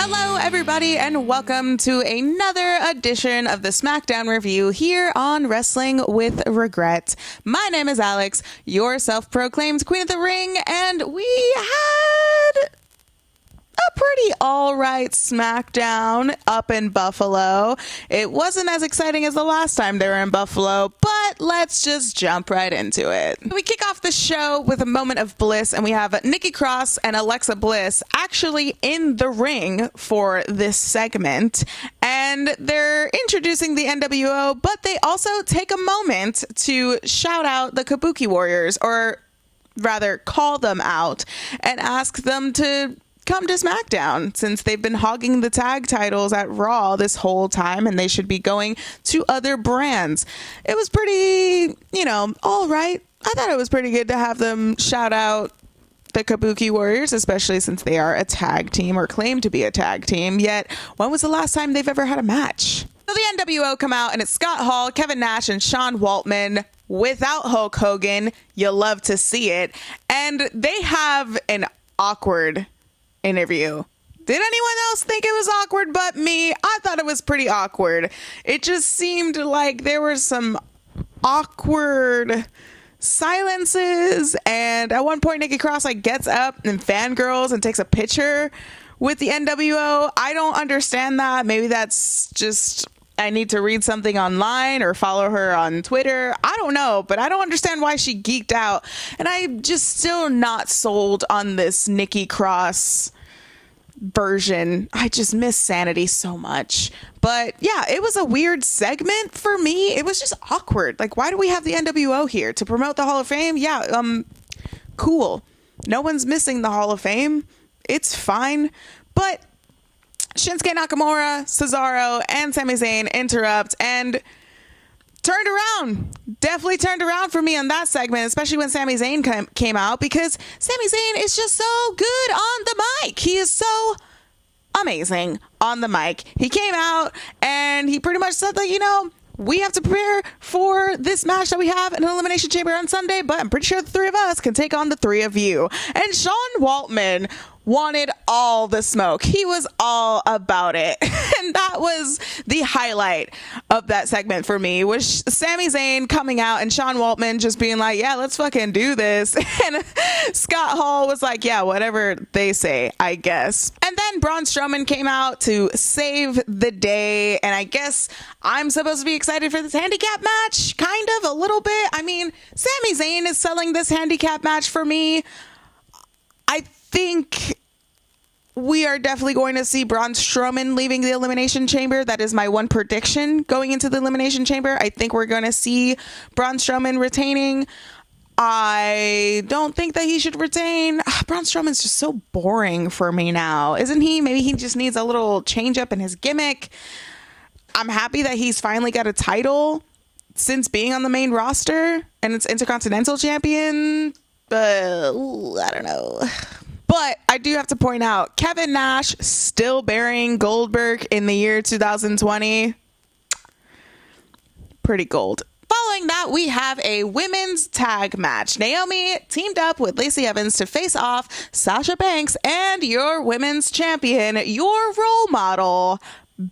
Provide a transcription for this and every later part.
Hello, everybody, and welcome to another edition of the Smackdown review here on Wrestling with Regret. My name is Alex, your self-proclaimed Queen of the Ring, and we had a pretty all-right Smackdown up in Buffalo. It wasn't as exciting as the last time they were in Buffalo, but let's just jump right into it. We kick off the show with a moment of bliss, and we have Nikki Cross and Alexa Bliss actually in the ring for this segment, and they're introducing the nWo, but they also take a moment to shout out the Kabuki Warriors, or rather call them out and ask them to come to Smackdown, since they've been hogging the tag titles at Raw this whole time and they should be going to other brands. It was pretty, all right. I thought it was pretty good to have them shout out the Kabuki Warriors, especially since they are a tag team, or claim to be a tag team. Yet, when was the last time they've ever had a match? So the nWo come out, and it's Scott Hall, Kevin Nash, and Sean Waltman without Hulk Hogan. You love to see it. And they have an awkward interview. Did anyone else think it was awkward but me? I thought it was pretty awkward. It just seemed like there were some awkward silences, and at one point Nikki Cross gets up and fangirls and takes a picture with the nWo. I don't understand that. Maybe that's just I need to read something online or follow her on Twitter. I don't know, but I don't understand why she geeked out. And I'm just still not sold on this Nikki Cross version. I just miss Sanity so much. But yeah, it was a weird segment for me. It was just awkward. Why do we have the nWo here? To promote the Hall of Fame? Yeah, cool. No one's missing the Hall of Fame. It's fine. But Shinsuke Nakamura, Cesaro, and Sami Zayn interrupt and turned around. Definitely turned around for me on that segment, especially when Sami Zayn came out, because Sami Zayn is just so good on the mic. He is so amazing on the mic. He came out and he pretty much said that, we have to prepare for this match that we have in an Elimination Chamber on Sunday, but I'm pretty sure the three of us can take on the three of you. And Sean Waltman wanted all the smoke. He was all about it. And that was the highlight of that segment for me, was Sami Zayn coming out and Sean Waltman just being like, yeah, let's fucking do this. And Scott Hall was like, yeah, whatever they say, I guess. And then Braun Strowman came out to save the day. And I guess I'm supposed to be excited for this handicap match, kind of, a little bit. I mean, Sami Zayn is selling this handicap match for me. I think we are definitely going to see Braun Strowman leaving the Elimination Chamber. That is my one prediction going into the Elimination Chamber. I think we're going to see Braun Strowman retaining. I don't think that he should retain. Braun Strowman's just so boring for me now, isn't he? Maybe he just needs a little change up in his gimmick. I'm happy that he's finally got a title since being on the main roster, and it's Intercontinental Champion, but I don't know. But I do have to point out, Kevin Nash still burying Goldberg in the year 2020. Pretty gold. Following that, we have a women's tag match. Naomi teamed up with Lacey Evans to face off Sasha Banks and your women's champion, your role model,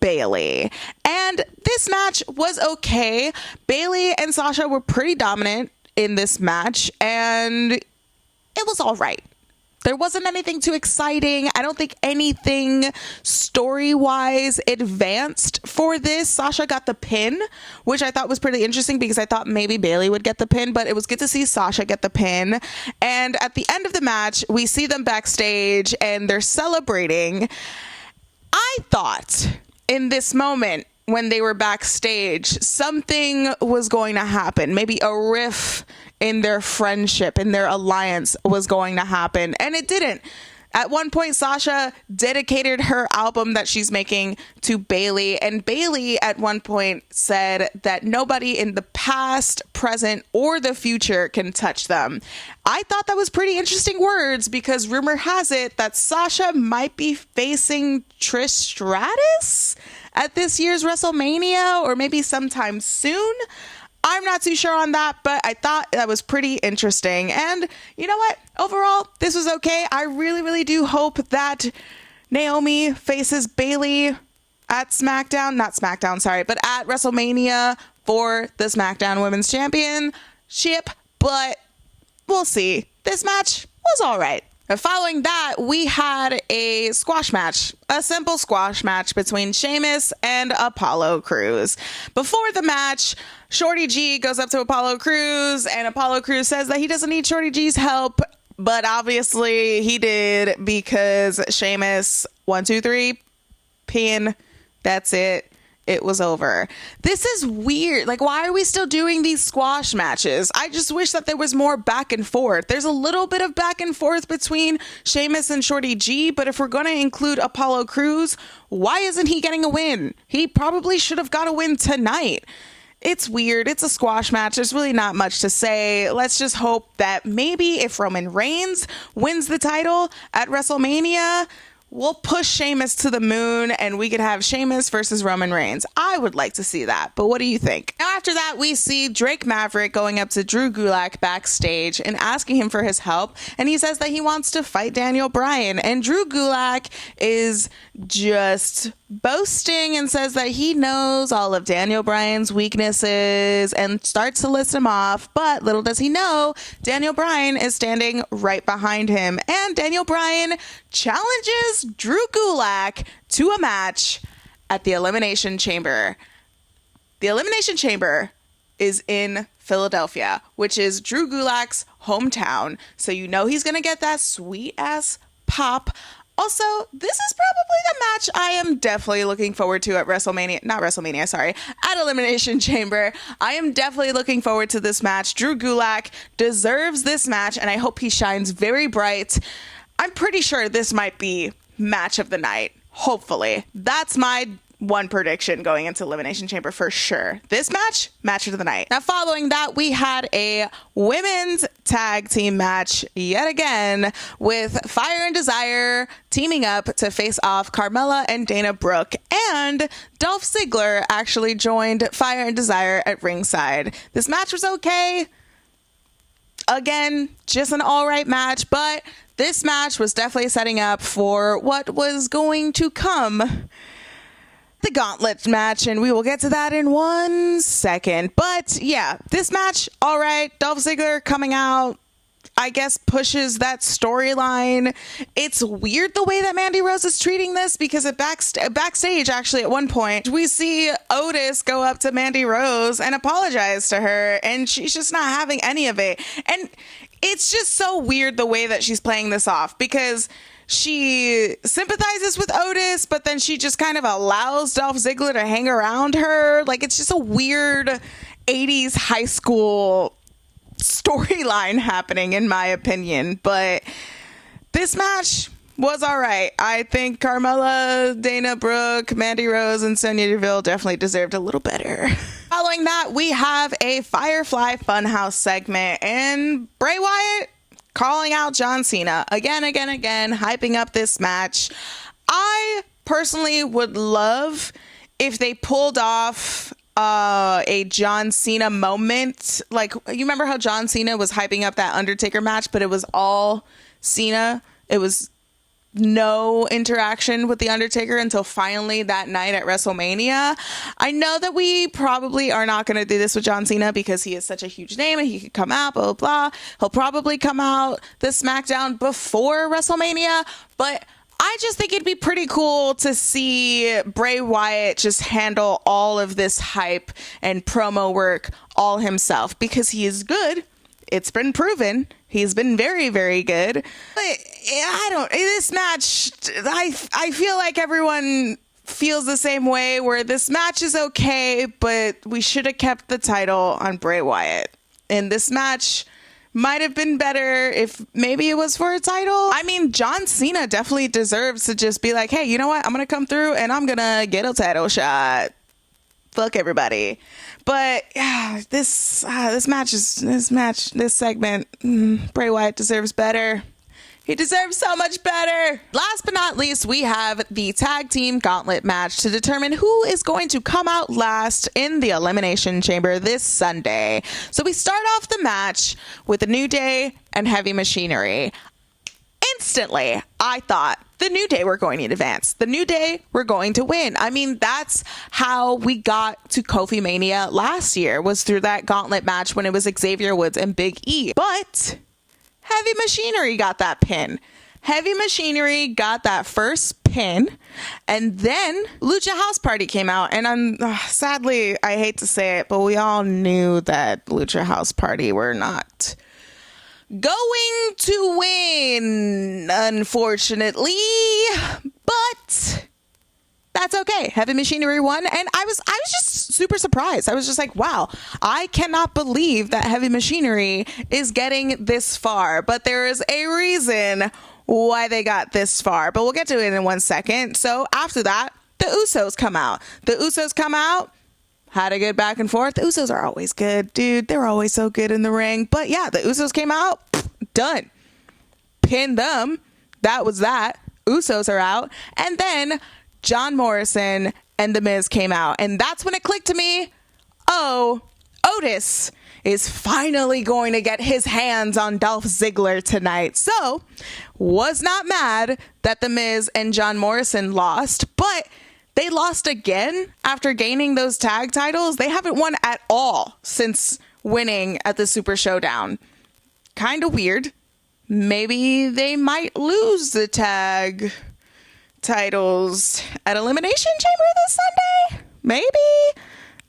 Bayley. And this match was okay. Bayley and Sasha were pretty dominant in this match, and it was all right. There wasn't anything too exciting. I don't think anything story-wise advanced for this. Sasha got the pin, which I thought was pretty interesting because I thought maybe Bayley would get the pin, but it was good to see Sasha get the pin. And at the end of the match, we see them backstage and they're celebrating. I thought in this moment when they were backstage, something was going to happen. Maybe a riff in their friendship, in their alliance was going to happen, and it didn't. At one point, Sasha dedicated her album that she's making to Bayley, and Bayley at one point said that nobody in the past, present, or the future can touch them. I thought that was pretty interesting words, because rumor has it that Sasha might be facing Trish Stratus at this year's WrestleMania, or maybe sometime soon. I'm not too sure on that, but I thought that was pretty interesting. And you know what? Overall, this was okay. I really, really do hope that Naomi faces Bayley at SmackDown, not SmackDown, sorry, but at WrestleMania for the SmackDown Women's Championship, but we'll see. This match was all right. Following that, we had a squash match, a simple squash match between Sheamus and Apollo Crews. Before the match, Shorty G goes up to Apollo Crews, and Apollo Crews says that he doesn't need Shorty G's help, but obviously he did, because Sheamus, 1, 2, 3, pin, that's it. It was over. This is weird. Like, why are we still doing these squash matches? I just wish that there was more back and forth. There's a little bit of back and forth between Sheamus and Shorty G, but if we're going to include Apollo Crews, why isn't he getting a win? He probably should have got a win tonight. It's weird. It's a squash match. There's really not much to say. Let's just hope that maybe if Roman Reigns wins the title at WrestleMania, we'll push Sheamus to the moon and we could have Sheamus versus Roman Reigns. I would like to see that, but what do you think? Now, after that, we see Drake Maverick going up to Drew Gulak backstage and asking him for his help, and he says that he wants to fight Daniel Bryan, and Drew Gulak is just boasting and says that he knows all of Daniel Bryan's weaknesses and starts to list them off, but little does he know, Daniel Bryan is standing right behind him, and Daniel Bryan challenges Drew Gulak to a match at the Elimination Chamber. The Elimination Chamber is in Philadelphia, which is Drew Gulak's hometown, so you know he's gonna get that sweet ass pop. Also, this is probably the match I am definitely looking forward to at at Elimination Chamber. I am definitely looking forward to this match. Drew Gulak deserves this match, and I hope he shines very bright. I'm pretty sure this might be match of the night. Hopefully. That's my one prediction going into Elimination Chamber for sure. This match of the night. Now, following that, we had a women's tag team match yet again with Fire and Desire teaming up to face off Carmella and Dana Brooke, and Dolph Ziggler actually joined Fire and Desire at ringside. This match was okay. Again, just an all right match, but this match was definitely setting up for what was going to come, the gauntlet match, and we will get to that in 1 second. But yeah, this match, all right. Dolph Ziggler coming out, I guess, pushes that storyline. It's weird the way that Mandy Rose is treating this, because at backstage, actually, at one point, we see Otis go up to Mandy Rose and apologize to her, and she's just not having any of it. And it's just so weird the way that she's playing this off, because she sympathizes with Otis, but then she just kind of allows Dolph Ziggler to hang around her. Like, it's just a weird 80s high school storyline happening, in my opinion. But this match was all right. I think Carmella, Dana Brooke, Mandy Rose, and Sonya Deville definitely deserved a little better. Following that, we have a Firefly Funhouse segment, and Bray Wyatt calling out John Cena again, hyping up this match. I personally would love if they pulled off a John Cena moment. Like, you remember how John Cena was hyping up that Undertaker match, but it was all Cena. It was no interaction with the Undertaker until finally that night at WrestleMania. I know that we probably are not going to do this with John Cena because he is such a huge name and he could come out, blah, blah, blah. He'll probably come out the SmackDown before WrestleMania, but I just think it'd be pretty cool to see Bray Wyatt just handle all of this hype and promo work all himself, because he is good. It's been proven. He's been very, very good. But this match, I feel like everyone feels the same way, where this match is okay, but we should have kept the title on Bray Wyatt. And this match might have been better if maybe it was for a title. I mean, John Cena definitely deserves to just be like, hey, you know what? I'm going to come through and I'm going to get a title shot. Fuck everybody. But yeah, this segment, Bray Wyatt deserves better. He deserves so much better. Last but not least, we have the tag team gauntlet match to determine who is going to come out last in the Elimination Chamber this Sunday. So we start off the match with the New Day and Heavy Machinery. Instantly, I thought the New Day were going to advance. The New Day were going to win. I mean, that's how we got to Kofi Mania last year, was through that gauntlet match when it was Xavier Woods and Big E. But Heavy Machinery got that pin. Heavy Machinery got that first pin, and then Lucha House Party came out, and sadly, I hate to say it, but we all knew that Lucha House Party were not going to win, unfortunately, but that's okay. Heavy Machinery won, and I was just super surprised. I was just like, wow, I cannot believe that Heavy Machinery is getting this far, but there is a reason why they got this far, but we'll get to it in 1 second. So after that, the Usos come out. Had a good back and forth. The Usos are always good, dude. They're always so good in the ring. But yeah, the Usos came out. Done. Pinned them. That was that. Usos are out. And then John Morrison and The Miz came out. And that's when it clicked to me. Oh, Otis is finally going to get his hands on Dolph Ziggler tonight. So, was not mad that The Miz and John Morrison lost, but they lost again after gaining those tag titles. They haven't won at all since winning at the Super Showdown. Kind of weird. Maybe they might lose the tag titles at Elimination Chamber this Sunday? Maybe.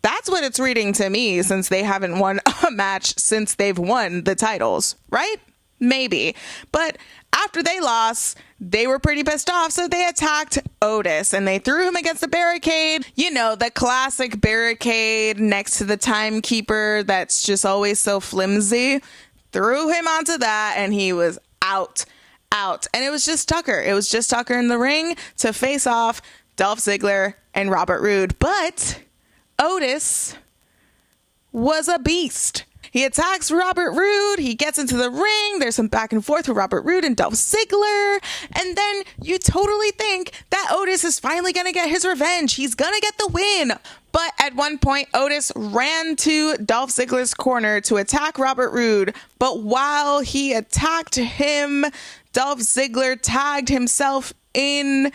That's what it's reading to me, since they haven't won a match since they've won the titles, right? Maybe. But after they lost, they were pretty pissed off, so they attacked Otis and they threw him against the barricade. You know, the classic barricade next to the timekeeper that's just always so flimsy. Threw him onto that and he was out. And it was just Tucker. It was just Tucker in the ring to face off Dolph Ziggler and Robert Roode. But Otis was a beast. He attacks Robert Roode. He gets into the ring. There's some back and forth with Robert Roode and Dolph Ziggler. And then you totally think that Otis is finally going to get his revenge. He's going to get the win. But at one point, Otis ran to Dolph Ziggler's corner to attack Robert Roode. But while he attacked him, Dolph Ziggler tagged himself in,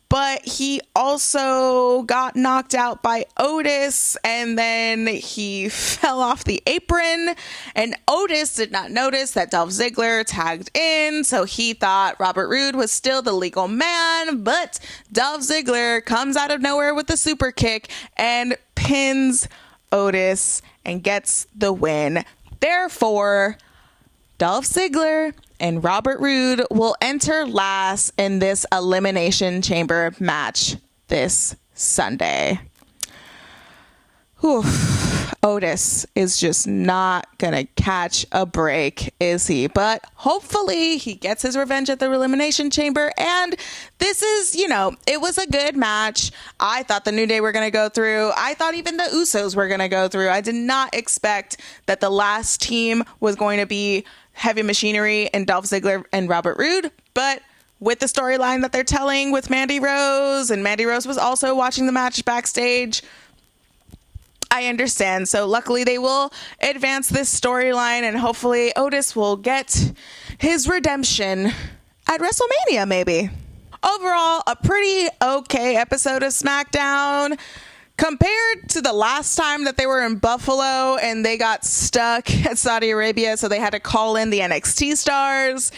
but he also got knocked out by Otis, and then he fell off the apron, and Otis did not notice that Dolph Ziggler tagged in, so he thought Robert Roode was still the legal man, but Dolph Ziggler comes out of nowhere with the super kick and pins Otis and gets the win. Therefore, Dolph Ziggler and Robert Roode will enter last in this Elimination Chamber match this Sunday. Whew. Otis is just not gonna catch a break, is he? But hopefully he gets his revenge at the Elimination Chamber. And this is, it was a good match. I thought the New Day were gonna go through. I thought even the Usos were gonna go through. I did not expect that the last team was going to be Heavy Machinery and Dolph Ziggler and Robert Roode, but with the storyline that they're telling with Mandy Rose, and Mandy Rose was also watching the match backstage, I understand. So luckily they will advance this storyline, and hopefully Otis will get his redemption at WrestleMania, maybe. Overall, a pretty okay episode of SmackDown. Compared to the last time that they were in Buffalo and they got stuck at Saudi Arabia, so they had to call in the NXT stars,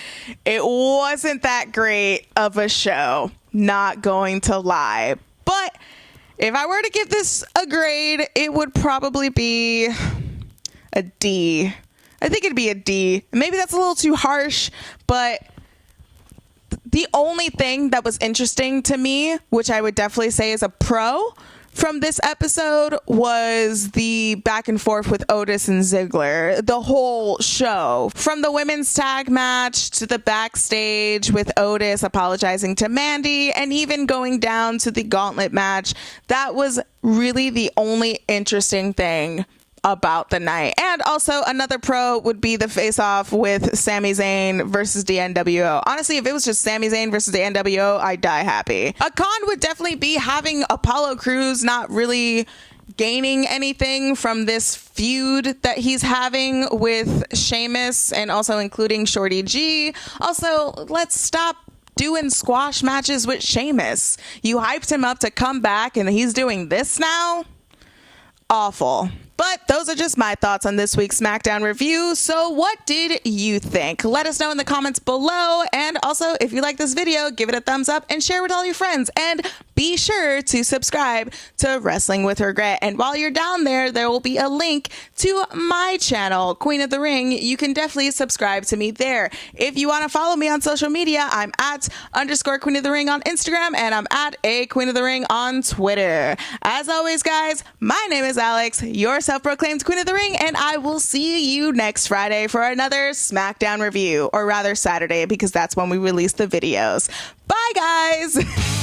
it wasn't that great of a show, not going to lie. But if I were to give this a grade, it would probably be a D. I think it'd be a D. Maybe that's a little too harsh, but the only thing that was interesting to me, which I would definitely say is a pro from this episode, was the back and forth with Otis and Ziggler. The whole show, from the women's tag match to the backstage with Otis apologizing to Mandy, and even going down to the gauntlet match, that was really the only interesting thing about the night. And also another pro would be the face-off with Sami Zayn versus the nWo. Honestly, if it was just Sami Zayn versus the nWo, I'd die happy. A con would definitely be having Apollo Crews not really gaining anything from this feud that he's having with Sheamus, and also including Shorty G. Also, let's stop doing squash matches with Sheamus. You hyped him up to come back and he's doing this now? Awful. But those are just my thoughts on this week's SmackDown review. So what did you think? Let us know in the comments below. And also, if you like this video, give it a thumbs up and share with all your friends. And be sure to subscribe to Wrestling with Regret. And while you're down there, there will be a link to my channel, Queen of the Ring. You can definitely subscribe to me there. If you want to follow me on social media, I'm at _Queen of the Ring on Instagram, and I'm at a Queen of the Ring on Twitter. As always, guys, my name is Alex, your self-proclaimed Queen of the Ring, and I will see you next Friday for another SmackDown review, or rather Saturday, because that's when we release the videos. Bye, guys!